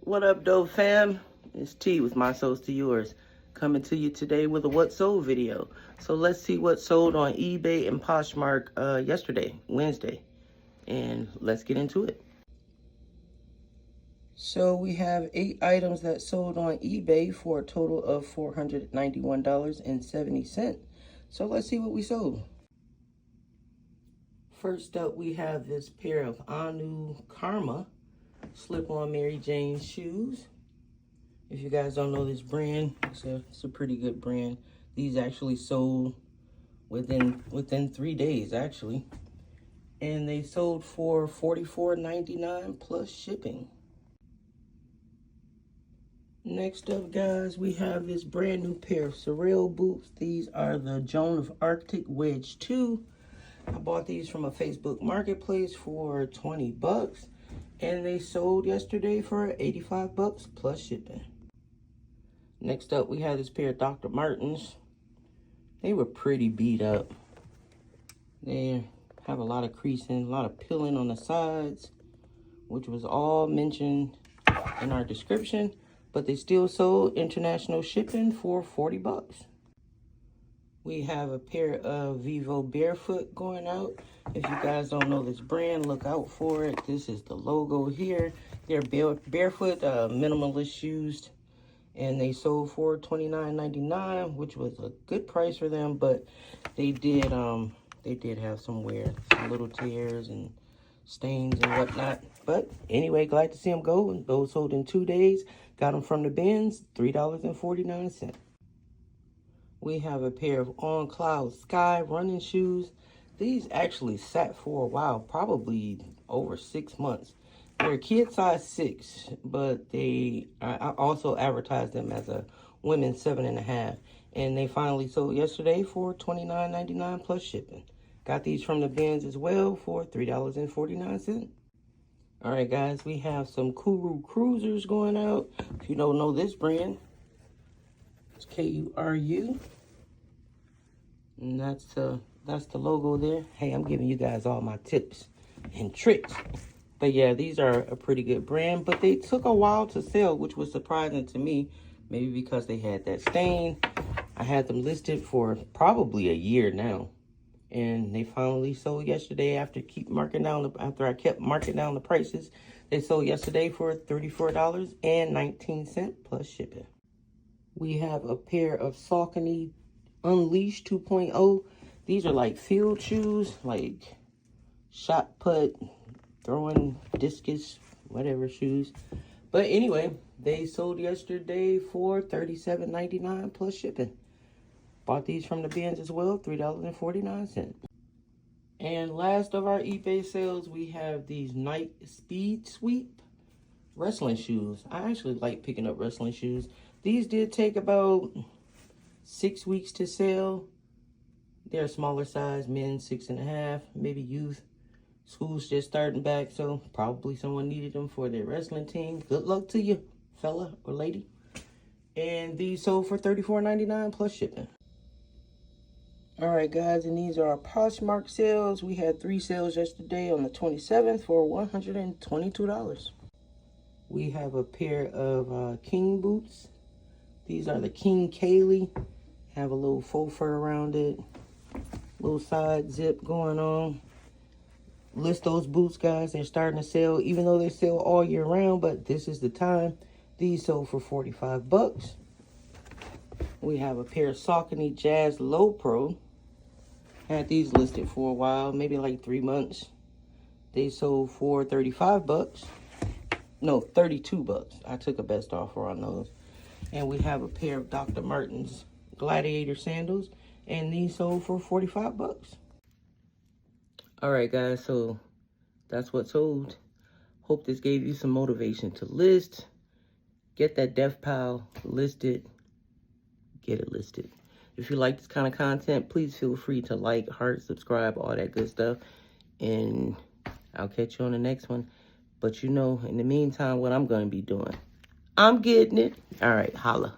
What up, dope fam? It's T with My Souls to Yours, coming to you today with a What Sold video. So let's see what sold on eBay and Poshmark yesterday, Wednesday, and let's get into it. So we have 8 items that sold on eBay for a total of $491.70. So let's see what we sold. First up, we have this pair of Anu Karma slip-on Mary Jane shoes. If you guys don't know this brand, it's a pretty good brand. These actually sold within 3 days, actually. And they sold for $44.99 plus shipping. Next up, guys, we have this brand new pair of Sorel boots. These are the Joan of Arctic Wedge 2. I bought these from a Facebook marketplace for 20 bucks. And they sold yesterday for 85 bucks plus shipping. Next up, we have this pair of Dr. Martens. They were pretty beat up. They have a lot of creasing, a lot of peeling on the sides, which was all mentioned in our description, but they still sold international shipping for 40 bucks. We have a pair of Vivo Barefoot going out. If you guys don't know this brand, look out for it. This is the logo here. They're barefoot minimalist shoes, and they sold for $29.99, which was a good price for them, but they did have some wear, some little tears and stains and whatnot. But anyway, glad to see them go. Those sold in 2 days. Got them from the bins, $3.49. We have a pair of On Cloud Sky running shoes. These actually sat for a while, probably over 6 months. They're kid size 6, but I also advertised them as a women's 7.5. And they finally sold yesterday for $29.99 plus shipping. Got these from the bins as well for $3.49. All right, guys, we have some Kuru Cruisers going out. If you don't know this brand, it's Kuru. And that's the logo there. Hey, I'm giving you guys all my tips and tricks. But yeah, these are a pretty good brand, but they took a while to sell, which was surprising to me. Maybe because they had that stain. I had them listed for probably a year now. And they finally sold yesterday after I kept marking down the prices. They sold yesterday for $34.19 plus shipping. We have a pair of Saucony Unleashed 2.0. These are like field shoes, like shot put, throwing discus, whatever shoes. But anyway, they sold yesterday for $37.99 plus shipping. Bought these from the bins as well, $3.49. And last of our eBay sales, we have these Nike Speed Sweep wrestling shoes. I actually like picking up wrestling shoes. These did take about 6 weeks to sell. They're a smaller size, men 6.5, maybe youth. School's just starting back, so probably someone needed them for their wrestling team. Good luck to you, fella or lady. And these sold for $34.99 plus shipping. All right, guys, and these are our Poshmark sales. We had 3 sales yesterday on the 27th for $122. We have a pair of King boots. These are the King Kaylee. Have a little faux fur around it. Little side zip going on. List those boots, guys. They're starting to sell, even though they sell all year round, but this is the time. These sold for 45 bucks. We have a pair of Saucony Jazz Low Pro. Had these listed for a while, maybe like 3 months. They sold for 35 bucks. No, 32 bucks. I took a best offer on those. And we have a pair of Dr. Martens Gladiator sandals, and these sold for 45 bucks. All right, guys, so that's what sold. Hope this gave you some motivation to list. Get that death pile listed. Get it listed. If you like this kind of content, please feel free to like, heart, subscribe, all that good stuff. And I'll catch you on the next one. But you know, in the meantime, what I'm going to be doing, I'm getting it. All right, holla.